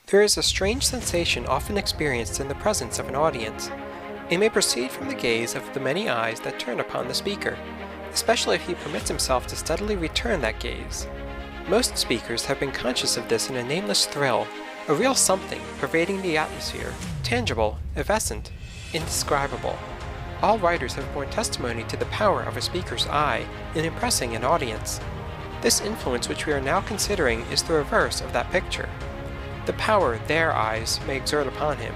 There is a strange sensation often experienced in the presence of an audience. It may proceed from the gaze of the many eyes that turn upon the speaker, especially if he permits himself to steadily return that gaze. Most speakers have been conscious of this in a nameless thrill, a real something pervading the atmosphere, tangible, evanescent, indescribable. All writers have borne testimony to the power of a speaker's eye in impressing an audience. This influence which we are now considering is the reverse of that picture. The power their eyes may exert upon him,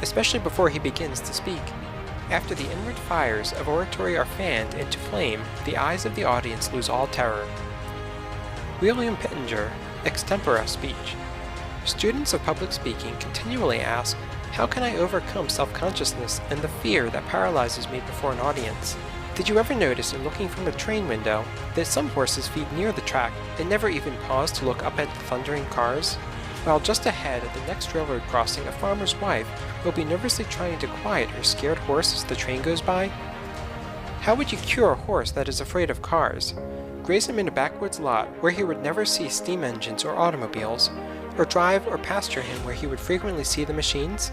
especially before he begins to speak. After the inward fires of oratory are fanned into flame, the eyes of the audience lose all terror. William Pittenger, Extempora Speech. Students of public speaking continually ask, how can I overcome self-consciousness and the fear that paralyzes me before an audience? Did you ever notice in looking from a train window that some horses feed near the track and never even pause to look up at the thundering cars? While just ahead at the next railroad crossing, a farmer's wife will be nervously trying to quiet her scared horse as the train goes by? How would you cure a horse that is afraid of cars? Graze him in a backwoods lot where he would never see steam engines or automobiles, or drive or pasture him where he would frequently see the machines?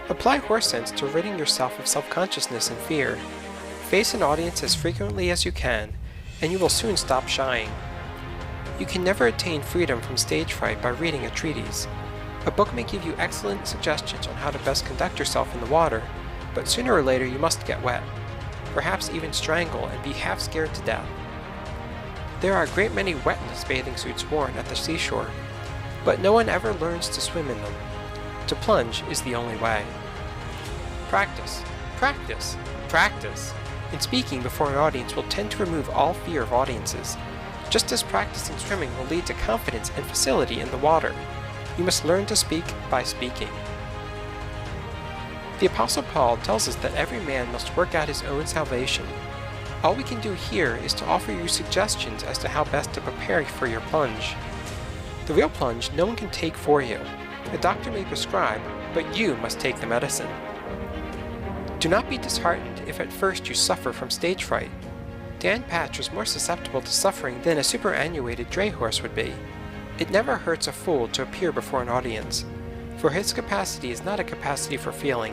Apply horse sense to ridding yourself of self-consciousness and fear. Face an audience as frequently as you can, and you will soon stop shying. You can never attain freedom from stage fright by reading a treatise. A book may give you excellent suggestions on how to best conduct yourself in the water, but sooner or later you must get wet, perhaps even strangle and be half scared to death. There are a great many wetless bathing suits worn at the seashore, but no one ever learns to swim in them. To plunge is the only way. Practice, practice, practice. And speaking before an audience will tend to remove all fear of audiences. Just as practicing swimming will lead to confidence and facility in the water, you must learn to speak by speaking. The Apostle Paul tells us that every man must work out his own salvation. All we can do here is to offer you suggestions as to how best to prepare for your plunge. The real plunge no one can take for you. A doctor may prescribe, but you must take the medicine. Do not be disheartened if at first you suffer from stage fright. Dan Patch was more susceptible to suffering than a superannuated dray horse would be. It never hurts a fool to appear before an audience, for his capacity is not a capacity for feeling.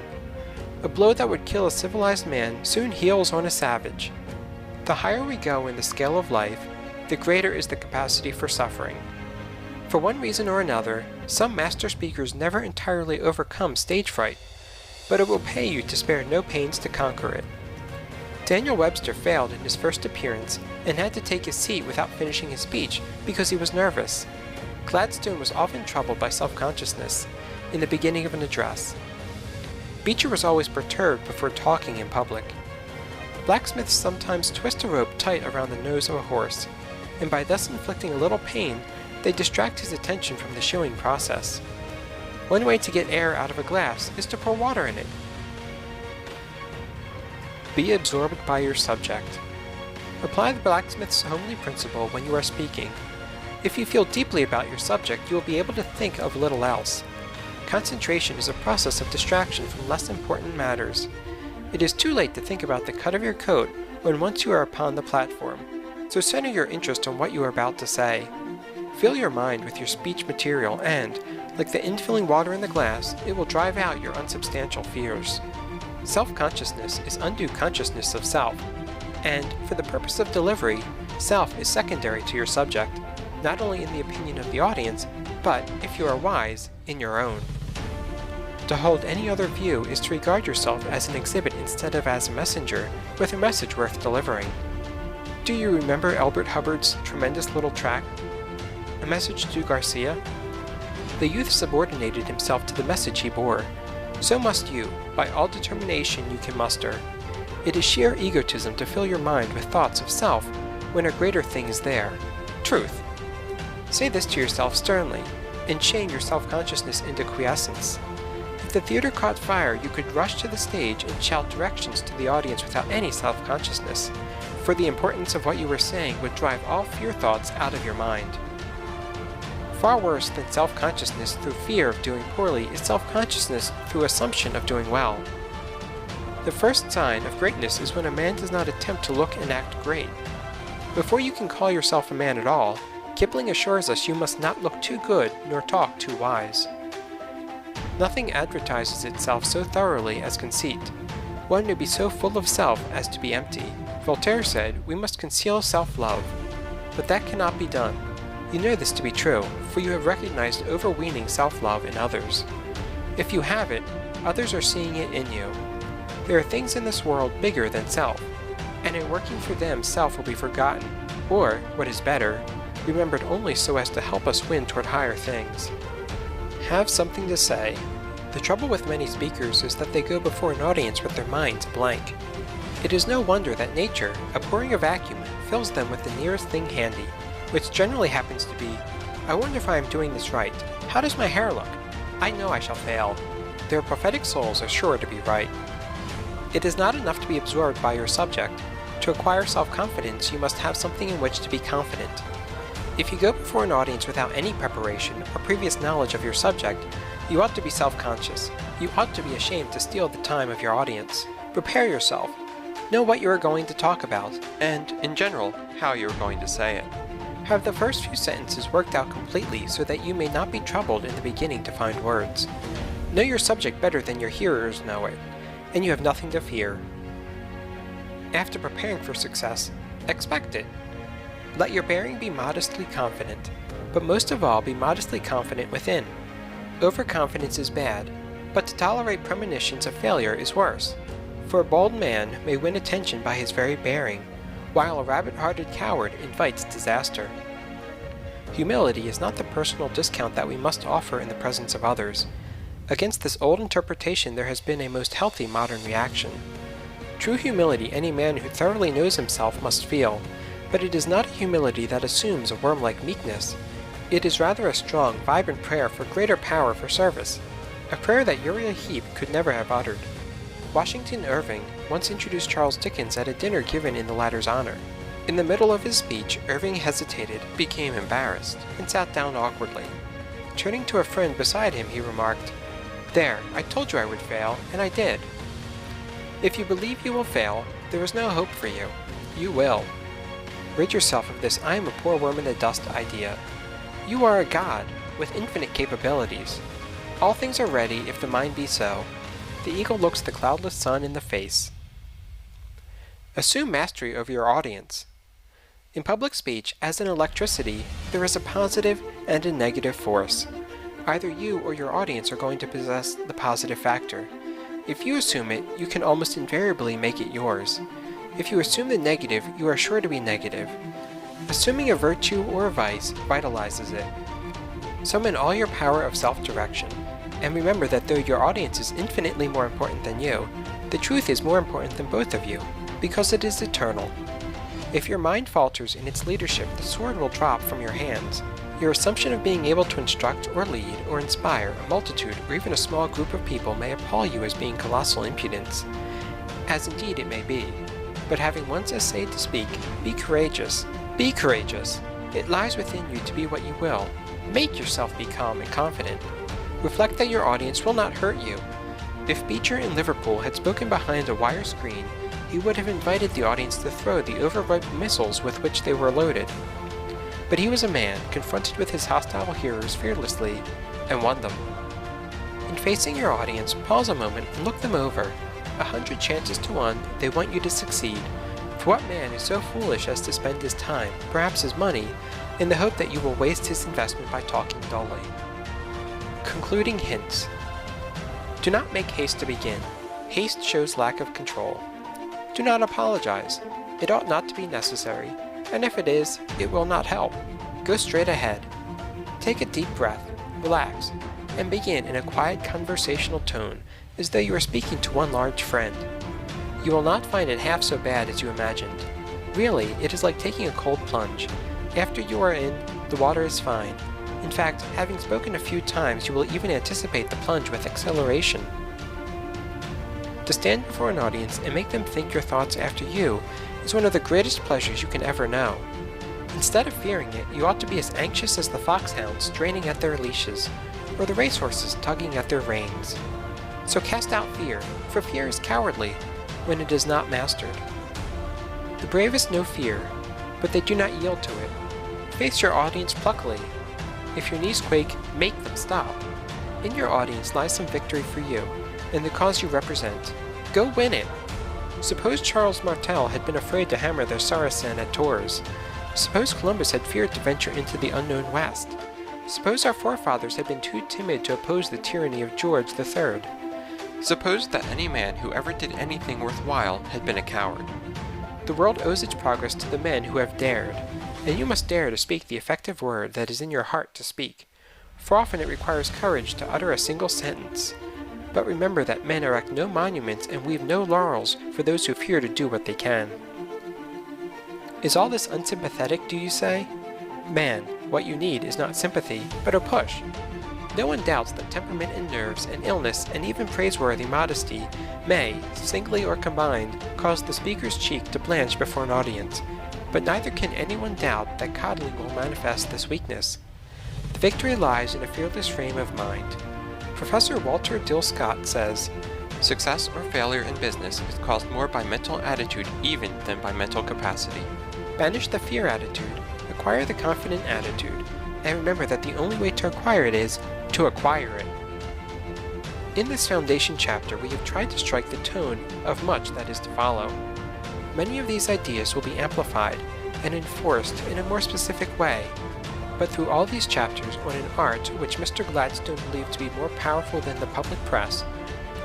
A blow that would kill a civilized man soon heals on a savage. The higher we go in the scale of life, the greater is the capacity for suffering. For one reason or another, some master speakers never entirely overcome stage fright, but it will pay you to spare no pains to conquer it. Daniel Webster failed in his first appearance and had to take his seat without finishing his speech because he was nervous. Gladstone was often troubled by self-consciousness in the beginning of an address. Beecher was always perturbed before talking in public. Blacksmiths sometimes twist a rope tight around the nose of a horse, and by thus inflicting a little pain, they distract his attention from the shoeing process. One way to get air out of a glass is to pour water in it. Be absorbed by your subject. Apply the blacksmith's homely principle when you are speaking. If you feel deeply about your subject, you will be able to think of little else. Concentration is a process of distraction from less important matters. It is too late to think about the cut of your coat when once you are upon the platform, so center your interest on what you are about to say. Fill your mind with your speech material and, like the infilling water in the glass, it will drive out your unsubstantial fears. Self-consciousness is undue consciousness of self, and, for the purpose of delivery, self is secondary to your subject, not only in the opinion of the audience, but, if you are wise, in your own. To hold any other view is to regard yourself as an exhibit instead of as a messenger, with a message worth delivering. Do you remember Elbert Hubbard's tremendous little tract, A Message to Garcia? The youth subordinated himself to the message he bore. So must you, by all determination you can muster. It is sheer egotism to fill your mind with thoughts of self when a greater thing is there, truth. Say this to yourself sternly, and chain your self-consciousness into quiescence. If the theater caught fire, you could rush to the stage and shout directions to the audience without any self-consciousness, for the importance of what you were saying would drive all fear thoughts out of your mind. Far worse than self-consciousness through fear of doing poorly is self-consciousness through assumption of doing well. The first sign of greatness is when a man does not attempt to look and act great. Before you can call yourself a man at all, Kipling assures us you must not look too good nor talk too wise. Nothing advertises itself so thoroughly as conceit. One may be so full of self as to be empty. Voltaire said, "We must conceal self-love." But that cannot be done. You know this to be true, for you have recognized overweening self-love in others. If you have it, others are seeing it in you. There are things in this world bigger than self, and in working for them self will be forgotten, or, what is better, remembered only so as to help us win toward higher things. Have something to say. The trouble with many speakers is that they go before an audience with their minds blank. It is no wonder that nature, abhorring a vacuum, fills them with the nearest thing handy, which generally happens to be, "I wonder if I am doing this right. How does my hair look? I know I shall fail." Their prophetic souls are sure to be right. It is not enough to be absorbed by your subject. To acquire self-confidence, you must have something in which to be confident. If you go before an audience without any preparation or previous knowledge of your subject, you ought to be self-conscious. You ought to be ashamed to steal the time of your audience. Prepare yourself. Know what you are going to talk about, and, in general, how you are going to say it. Have the first few sentences worked out completely so that you may not be troubled in the beginning to find words. Know your subject better than your hearers know it, and you have nothing to fear. After preparing for success, expect it. Let your bearing be modestly confident, but most of all be modestly confident within. Overconfidence is bad, but to tolerate premonitions of failure is worse, for a bold man may win attention by his very bearing, while a rabbit-hearted coward invites disaster. Humility is not the personal discount that we must offer in the presence of others. Against this old interpretation there has been a most healthy modern reaction. True humility any man who thoroughly knows himself must feel, but it is not a humility that assumes a worm-like meekness. It is rather a strong, vibrant prayer for greater power for service, a prayer that Uriah Heep could never have uttered. Washington Irving once introduced Charles Dickens at a dinner given in the latter's honor. In the middle of his speech, Irving hesitated, became embarrassed, and sat down awkwardly. Turning to a friend beside him, he remarked, "There, I told you I would fail, and I did." If you believe you will fail, there is no hope for you. You will. Rid yourself of this "I am a poor worm in the dust" idea. You are a god, with infinite capabilities. All things are ready if the mind be so. The eagle looks the cloudless sun in the face. Assume mastery over your audience. In public speech, as in electricity, there is a positive and a negative force. Either you or your audience are going to possess the positive factor. If you assume it, you can almost invariably make it yours. If you assume the negative, you are sure to be negative. Assuming a virtue or a vice vitalizes it. Summon all your power of self-direction, and remember that though your audience is infinitely more important than you, the truth is more important than both of you, because it is eternal. If your mind falters in its leadership, the sword will drop from your hands. Your assumption of being able to instruct or lead or inspire a multitude or even a small group of people may appall you as being colossal impudence, as indeed it may be. But having once essayed to speak, be courageous. Be courageous. It lies within you to be what you will. Make yourself be calm and confident. Reflect that your audience will not hurt you. If Beecher in Liverpool had spoken behind a wire screen, he would have invited the audience to throw the overripe missiles with which they were loaded. But he was a man, confronted with his hostile hearers fearlessly, and won them. In facing your audience, pause a moment and look them over. 100 chances to 1, they want you to succeed. For what man is so foolish as to spend his time, perhaps his money, in the hope that you will waste his investment by talking dully? Concluding hints. Do not make haste to begin. Haste shows lack of control. Do not apologize. It ought not to be necessary, and if it is, it will not help. Go straight ahead. Take a deep breath, relax, and begin in a quiet conversational tone, as though you were speaking to one large friend. You will not find it half so bad as you imagined. Really, it is like taking a cold plunge. After you are in, the water is fine. In fact, having spoken a few times, you will even anticipate the plunge with exhilaration. To stand before an audience and make them think your thoughts after you is one of the greatest pleasures you can ever know. Instead of fearing it, you ought to be as anxious as the foxhounds straining at their leashes, or the racehorses tugging at their reins. So cast out fear, for fear is cowardly when it is not mastered. The bravest know fear, but they do not yield to it. Face your audience pluckily. If your knees quake, make them stop. In your audience lies some victory for you, and the cause you represent. Go win it! Suppose Charles Martel had been afraid to hammer their Saracen at Tours. Suppose Columbus had feared to venture into the unknown West. Suppose our forefathers had been too timid to oppose the tyranny of George III. Suppose that any man who ever did anything worthwhile had been a coward. The world owes its progress to the men who have dared, and you must dare to speak the effective word that is in your heart to speak, for often it requires courage to utter a single sentence. But remember that men erect no monuments and weave no laurels for those who fear to do what they can. Is all this unsympathetic, do you say? Man, what you need is not sympathy, but a push. No one doubts that temperament and nerves and illness and even praiseworthy modesty may, singly or combined, cause the speaker's cheek to blanch before an audience, but neither can anyone doubt that coddling will manifest this weakness. The victory lies in a fearless frame of mind. Professor Walter Dill Scott says, "Success or failure in business is caused more by mental attitude even than by mental capacity." Banish the fear attitude, acquire the confident attitude, and remember that the only way to acquire it is to acquire it. In this foundation chapter, we have tried to strike the tone of much that is to follow. Many of these ideas will be amplified and enforced in a more specific way, but through all these chapters on an art which Mr. Gladstone believed to be more powerful than the public press,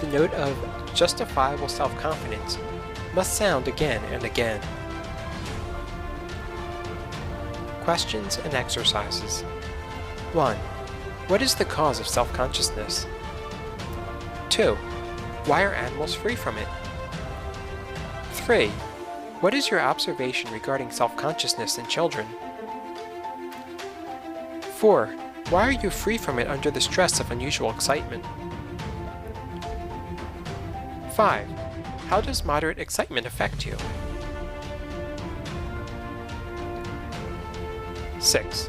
the note of justifiable self-confidence must sound again and again. Questions and exercises. 1. What is the cause of self-consciousness? 2. Why are animals free from it? 3. What is your observation regarding self-consciousness in children? 4. Why are you free from it under the stress of unusual excitement? 5. How does moderate excitement affect you? 6.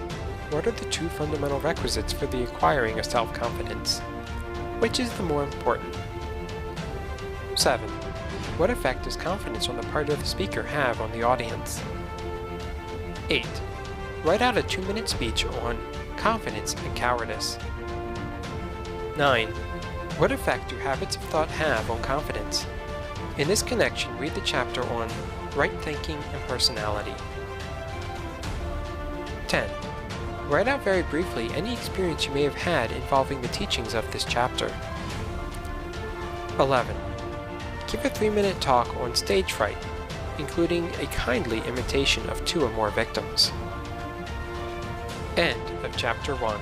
What are the two fundamental requisites for the acquiring of self-confidence? Which is the more important? 7. What effect does confidence on the part of the speaker have on the audience? 8. Write out a 2-minute speech on confidence and cowardice. 9. What effect do habits of thought have on confidence? In this connection, read the chapter on right thinking and personality. 10. Write out very briefly any experience you may have had involving the teachings of this chapter. 11. Give a 3-minute talk on stage fright, including a kindly imitation of 2 or more victims. End of Chapter 1.